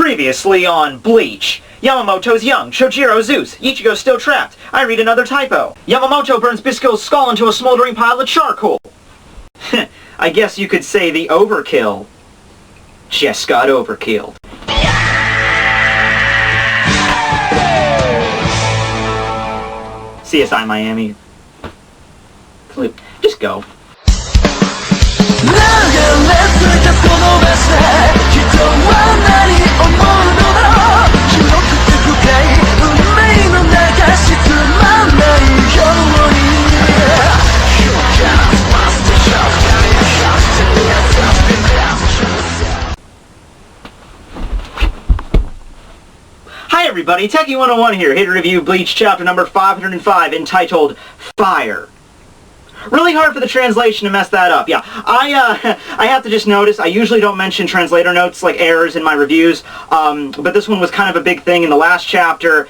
Previously on Bleach. Yamamoto's young, Shojiro's Zeus, Ichigo's still trapped. I read another typo. Yamamoto burns Bisco's skull into a smoldering pile of charcoal. I guess you could say the overkill just got overkilled. CSI Miami. Just go. Hi everybody, Tekking101 here to review Bleach chapter number 505 entitled Fire. Really hard for the translation to mess that up. Yeah, I have to just notice, I usually don't mention translator notes like errors in my reviews, but this one was kind of a big thing in the last chapter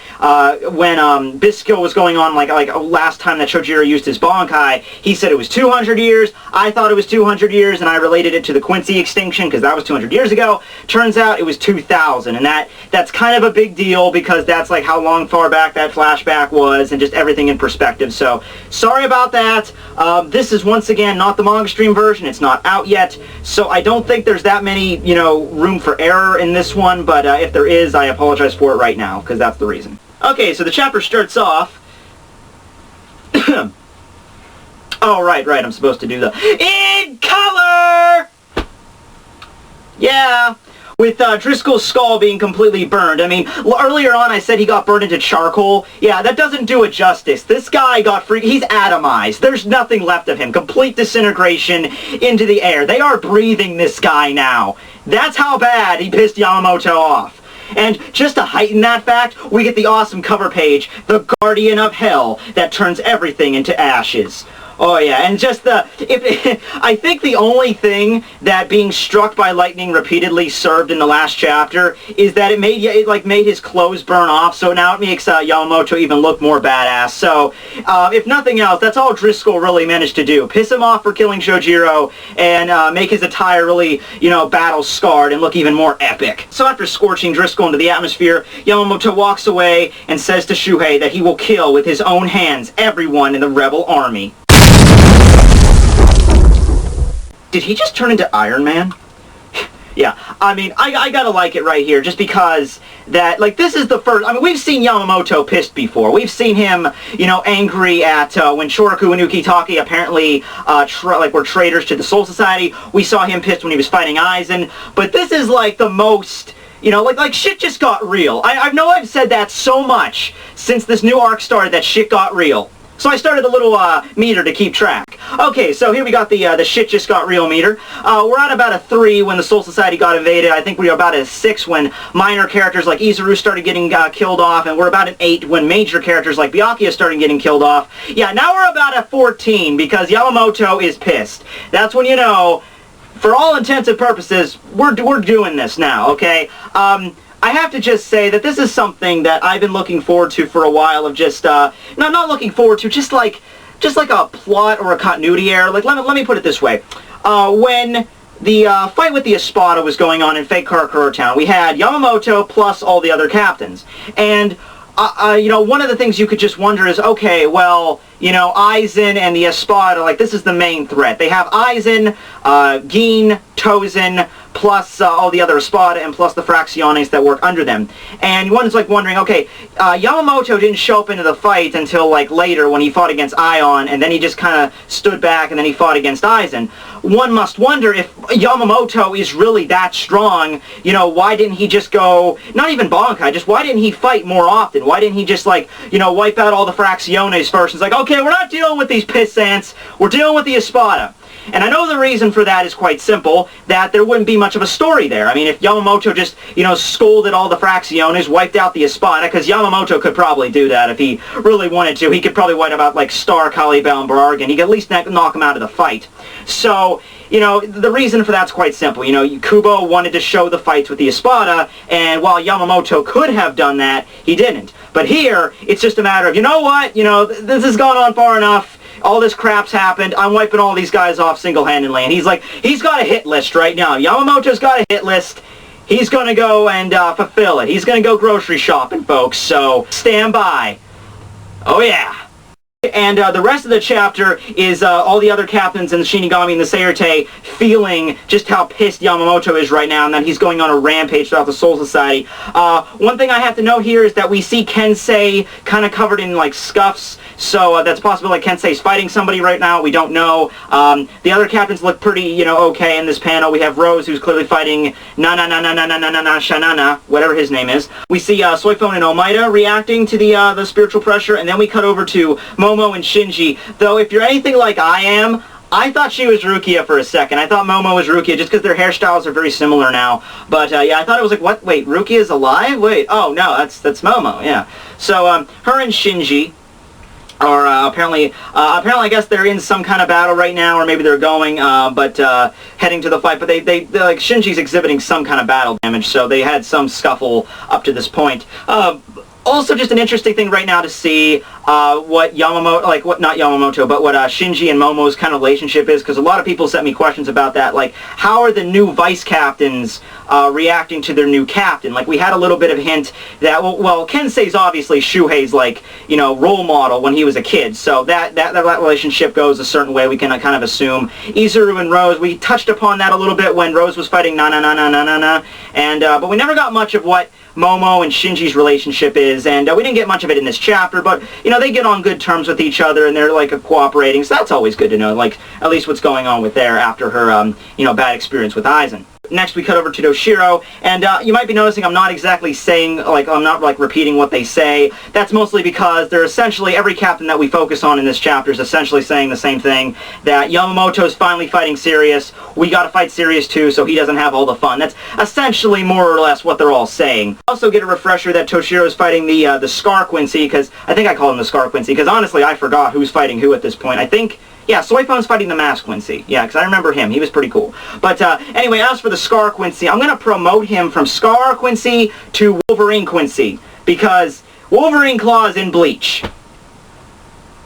when Bisco was going on like last time that Shojiro used his Bankai. He said it was 200 years, I thought it was 200 years, and I related it to the Quincy extinction because that was 200 years ago. Turns out it was 2000, and that's kind of a big deal because that's like how long far back that flashback was and just everything in perspective. So, sorry about that. This is once again not the manga stream version. It's not out yet, so I don't think there's that many, room for error in this one, but if there is, I apologize for it right now, because that's the reason. Okay, so the chapter starts off... Oh, right, I'm supposed to do the... In color! Yeah... With Driscoll's skull being completely burned. I mean, earlier on I said he got burned into charcoal. Yeah, that doesn't do it justice. This guy got he's atomized. There's nothing left of him. Complete disintegration into the air. They are breathing this guy now. That's how bad he pissed Yamamoto off. And just to heighten that fact, we get the awesome cover page, The Guardian of Hell, that turns everything into ashes. Oh yeah, and just I think the only thing that being struck by lightning repeatedly served in the last chapter is that it made his clothes burn off, so now it makes Yamamoto even look more badass. So, if nothing else, that's all Driscoll really managed to do. Piss him off for killing Shojiro, and make his attire really, battle-scarred and look even more epic. So after scorching Driscoll into the atmosphere, Yamamoto walks away and says to Shuhei that he will kill with his own hands everyone in the rebel army. Did he just turn into Iron Man? Yeah, I mean, I gotta like it right here, just because that, this is the first, we've seen Yamamoto pissed before. We've seen him, angry at, when Turku and Ukitake apparently, were traitors to the Soul Society. We saw him pissed when he was fighting Aizen, but this is, the most... shit just got real. I know I've said that so much since this new arc started, that shit got real. So I started a little meter to keep track. Okay, so here we got the shit just got real meter. We're at about a 3 when the Soul Society got invaded. I think we were about a 6 when minor characters like Izuru started getting killed off, and we're about an 8 when major characters like Byakuya started getting killed off. Yeah, now we're about a 14 because Yamamoto is pissed. That's when for all intents and purposes, we're doing this now, okay? I have to just say that this is something that I've been looking forward to for a while, of just, no, not looking forward to, just like a plot or a continuity error. Let me put it this way. When the fight with the Espada was going on in Fake Karakura Town, we had Yamamoto plus all the other captains. And, one of the things you could just wonder is, okay, well, Aizen and the Espada, this is the main threat. They have Aizen, Gin, Tozen, plus all the other Espada, and plus the Fracciones that work under them. And one's wondering, okay, Yamamoto didn't show up into the fight until later when he fought against Ion, and then he just kind of stood back, and then he fought against Aizen. One must wonder if Yamamoto is really that strong, why didn't he just go, not even Bankai, just why didn't he fight more often? Why didn't he just wipe out all the Fracciones first? It's okay, we're not dealing with these pissants, we're dealing with the Espada. And I know the reason for that is quite simple, that there wouldn't be much of a story there. I mean, if Yamamoto just, scolded all the Fracciones, wiped out the Espada, because Yamamoto could probably do that if he really wanted to. He could probably wipe out, Star, Caliban, and Bargain. He could at least knock him out of the fight. So, the reason for that's quite simple. Kubo wanted to show the fights with the Espada, and while Yamamoto could have done that, he didn't. But here, it's just a matter of, this has gone on far enough. all this crap's happened, I'm wiping all these guys off single-handedly. And he's got a hit list right now. Yamamoto's got a hit list. He's gonna go and fulfill it. He's gonna go grocery shopping, folks, so stand by. Oh yeah. And the rest of the chapter is all the other captains and the Shinigami and the Seirete feeling just how pissed Yamamoto is right now, and that he's going on a rampage throughout the Soul Society. One thing I have to note here is that we see Kensei kind of covered in like scuffs, so that's possible that Kensei's fighting somebody right now. We don't know. The other captains look pretty, okay in this panel. We have Rose, who's clearly fighting Shanana, whatever his name is. We see Soifone and Almeida reacting to the spiritual pressure, and then we cut over to Momo and Shinji, though if you're anything like I am, I thought she was Rukia for a second. I thought Momo was Rukia just because their hairstyles are very similar now. But yeah, I thought it was like, what? Wait, Rukia's alive? Wait, oh no, that's Momo, yeah. So her and Shinji are apparently I guess they're in some kind of battle right now, or maybe they're going, heading to the fight. But they like Shinji's exhibiting some kind of battle damage, so they had some scuffle up to this point. Also, just an interesting thing right now to see what Shinji and Momo's kind of relationship is, because a lot of people sent me questions about that, like, how are the new vice captains reacting to their new captain? Like, we had a little bit of hint that, well, Kensei's obviously Shuhei's, like, role model when he was a kid, so that relationship goes a certain way, we can kind of assume. Izuru and Rose, we touched upon that a little bit when Rose was fighting and, but we never got much of what Momo and Shinji's relationship is, and we didn't get much of it in this chapter, but, they get on good terms with each other, and they're, like, cooperating, so that's always good to know, like, at least what's going on with there after her, bad experience with Aizen. Next, we cut over to Doshiro, and you might be noticing I'm not exactly saying, like, I'm not, like, repeating what they say. That's mostly because they're essentially, every captain that we focus on in this chapter is essentially saying the same thing, that Yamamoto's finally fighting Sirius, we gotta fight Sirius too, so he doesn't have all the fun. That's essentially more or less what they're all saying. Also get a refresher that Toshiro's fighting the Scar Quincy, because I think I call him the Scar Quincy, because honestly I forgot who's fighting who at this point. I think... yeah, Soifone's fighting the Mask Quincy. Yeah, because I remember him. He was pretty cool. But anyway, as for the Scar Quincy, I'm going to promote him from Scar Quincy to Wolverine Quincy, because Wolverine Claws in Bleach.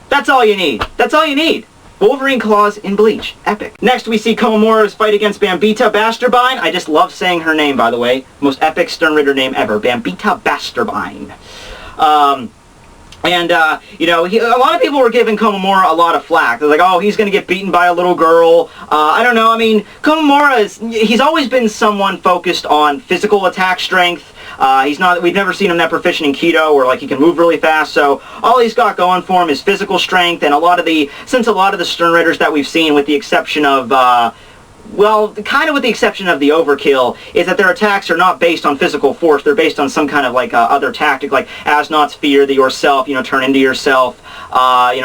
That's all you need. That's all you need. Wolverine Claws in Bleach. Epic. Next, we see Komamura's fight against Bambita Basterbine. I just love saying her name, by the way. Most epic Stern Ritter name ever. Bambita Basterbine. And, a lot of people were giving Komamura a lot of flack. They're like, oh, he's going to get beaten by a little girl. I don't know. I mean, Komamura he's always been someone focused on physical attack strength. We've never seen him that proficient in Kido, or like he can move really fast, so all he's got going for him is physical strength, and since a lot of the Stern Ritters that we've seen, with the exception of, well, kind of with the exception of the Overkill, is that their attacks are not based on physical force. They're based on some kind of, like, other tactic, like Asnod's Fear, the Yourself, turn into yourself.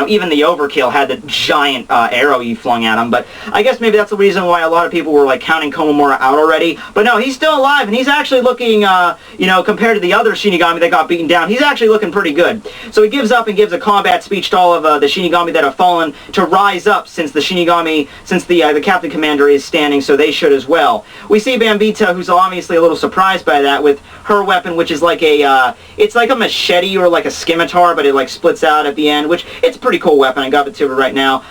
Even the Overkill had the giant arrow he flung at him, but I guess maybe that's the reason why a lot of people were, like, counting Komamura out already. But no, he's still alive, and he's actually looking, compared to the other Shinigami that got beaten down, he's actually looking pretty good. So he gives up and gives a combat speech to all of the Shinigami that have fallen to rise up, since the Captain Commander is standing, so they should as well. We see Bambita, who's obviously a little surprised by that, with her weapon, which is like it's like a machete or like a scimitar, but it like splits out at the end, which it's a pretty cool weapon. I got it to her right now.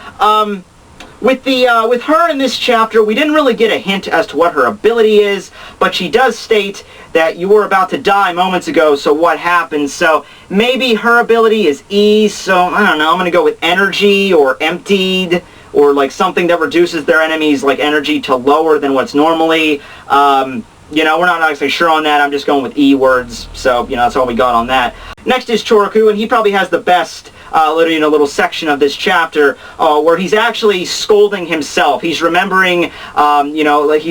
With her in this chapter, we didn't really get a hint as to what her ability is, but she does state that you were about to die moments ago, so what happened? So maybe her ability is ease, so I don't know, I'm going to go with energy or emptied, or like something that reduces their enemies' like energy to lower than what's normally. We're not actually sure on that. I'm just going with E words, so that's all we got on that. Next is Turku, and he probably has the best little section of this chapter where he's actually scolding himself. He's remembering, he's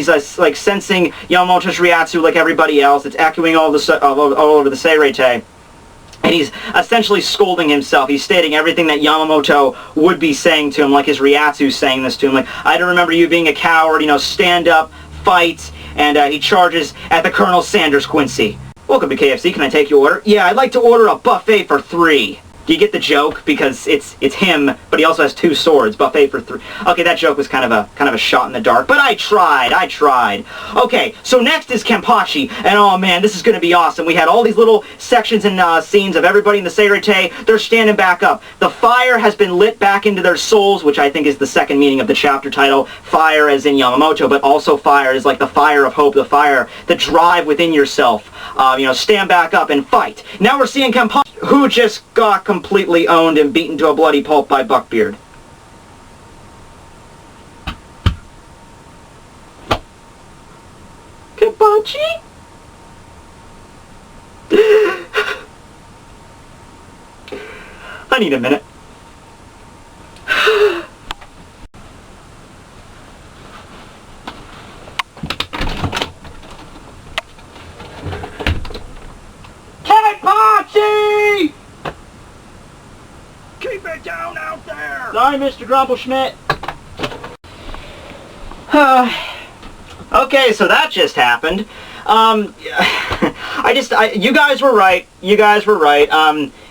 sensing Yamamoto's Ryatsu like everybody else. It's echoing all over the Seirete. And he's essentially scolding himself. He's stating everything that Yamamoto would be saying to him, like his Ryatsu saying this to him. Like, I don't remember you being a coward, stand up, fight, and he charges at the Colonel Sanders Quincy. Welcome to KFC, can I take your order? Yeah, I'd like to order a buffet for 3. Do you get the joke? Because it's him, but he also has 2 swords. Buffet for 3. Okay, that joke was kind of a shot in the dark, but I tried. Okay, so next is Kenpachi, and oh man, this is going to be awesome. We had all these little sections and scenes of everybody in the Seirete. They're standing back up. The fire has been lit back into their souls, which I think is the second meaning of the chapter title. Fire as in Yamamoto, but also fire is like the fire of hope, the fire, the drive within yourself. Stand back up and fight. Now we're seeing Kenpachi, who just got completely owned and beaten to a bloody pulp by Buckbeard. Kenpachi? I need a minute. Kenpachi! Keep it down out there! Sorry, Mr. Grumpelschmidt. Okay, so that just happened. You guys were right.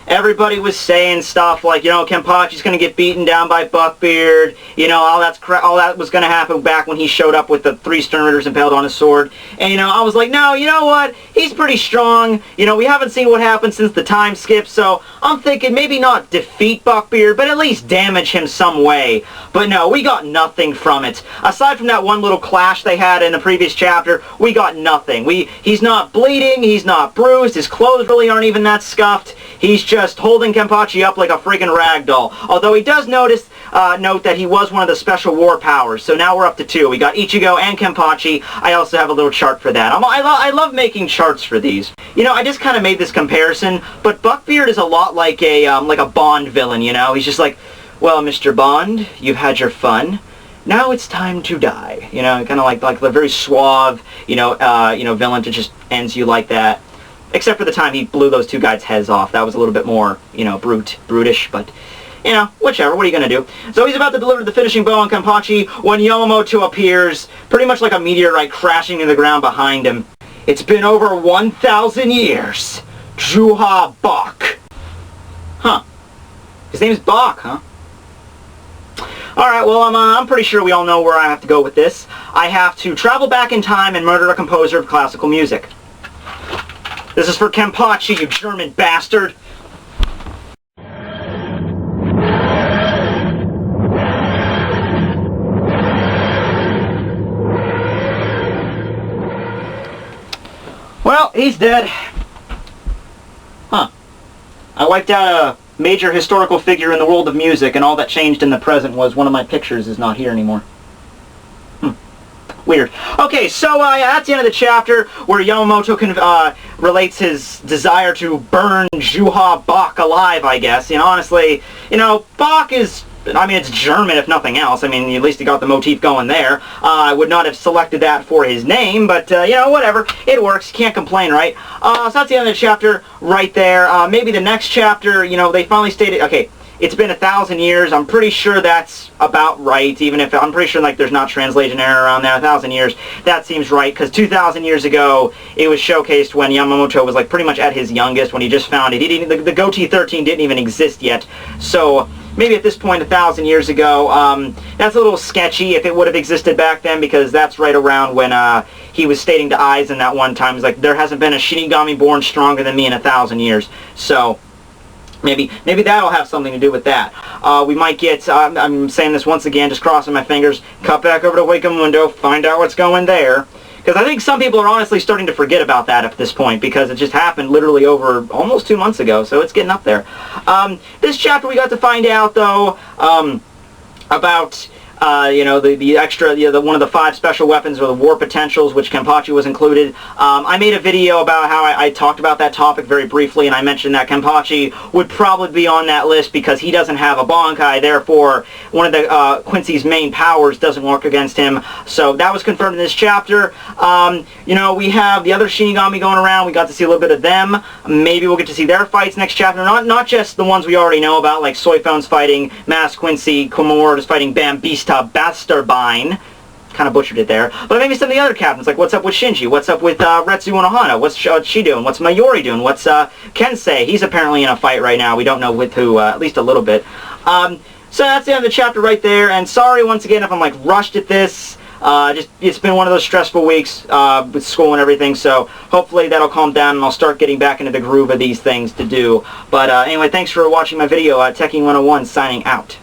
Everybody was saying stuff like, Kenpachi's gonna get beaten down by Buckbeard. All that was gonna happen back when he showed up with the 3 Stern Ritters impaled on his sword. And, I was like, no, you know what? He's pretty strong. We haven't seen what happened since the time skip, so I'm thinking maybe not defeat Buckbeard, but at least damage him some way. But no, we got nothing from it. Aside from that one little clash they had in the previous chapter, we got nothing. He's not bleeding, he's not bruised, his clothes really aren't even that scuffed. He's just holding Kenpachi up like a freaking rag doll. Although he does note that he was one of the special war powers. So now we're up to 2. We got Ichigo and Kampachi. I also have a little chart for that. I love making charts for these. I just kind of made this comparison, but Buckbeard is a lot like a Bond villain, He's just like, well, Mr. Bond, you've had your fun. Now it's time to die. Kind of like the very suave, villain that just ends you like that. Except for the time he blew those 2 guys' heads off. That was a little bit more, brutish, but, whichever. What are you going to do? So he's about to deliver the finishing blow on Kampachi when Yamamoto appears, pretty much like a meteorite crashing to the ground behind him. It's been over 1,000 years. Juha Bach. Huh. His name's Bach, huh? Alright, well, I'm pretty sure we all know where I have to go with this. I have to travel back in time and murder a composer of classical music. This is for Kenpachi, you German bastard! Well, he's dead. Huh. I wiped out a major historical figure in the world of music, and all that changed in the present was one of my pictures is not here anymore. Weird. Okay, so that's the end of the chapter where Yamamoto relates his desire to burn Juha Bach alive, I guess. Honestly, Bach is, it's German if nothing else. At least he got the motif going there. I would not have selected that for his name, but, whatever. It works. Can't complain, right? So that's the end of the chapter right there. Maybe the next chapter, they finally stated, okay, it's been 1,000 years. I'm pretty sure that's about right, even if I'm pretty sure there's not translation error around that. 1,000 years, that seems right, because 2,000 years ago, it was showcased when Yamamoto was pretty much at his youngest, when he just found it. The Goatee 13 didn't even exist yet, so maybe at this point 1,000 years ago, that's a little sketchy if it would have existed back then, because that's right around when he was stating to Aizen that one time, he's like, there hasn't been a Shinigami born stronger than me in 1,000 years, so maybe that'll have something to do with that. We might get, I'm saying this once again, just crossing my fingers, cut back over to Wakamundo, find out what's going there. Because I think some people are honestly starting to forget about that at this point, because it just happened literally over almost 2 months ago, so it's getting up there. This chapter we got to find out, though, about the extra, one of the 5 special weapons or the war potentials, which Kenpachi was included. I made a video about how I talked about that topic very briefly, and I mentioned that Kenpachi would probably be on that list because he doesn't have a Bankai, therefore one of the Quincy's main powers doesn't work against him. So that was confirmed in this chapter. We have the other Shinigami going around. We got to see a little bit of them. Maybe we'll get to see their fights next chapter. Not just the ones we already know about, like Soiphone's fighting Mass Quincy, Komura is fighting Bambista Basterbine. kind of butchered it there. But maybe some of the other captains, like what's up with Shinji? What's up with Retsu Unohana? What's she doing? What's Mayuri doing? What's Kensei? He's apparently in a fight right now. We don't know with who, at least a little bit. So that's the end of the chapter right there. And sorry once again if I'm like rushed at this. It's been one of those stressful weeks with school and everything, so hopefully that'll calm down and I'll start getting back into the groove of these things to do. But anyway, thanks for watching my video. Tekking101 signing out.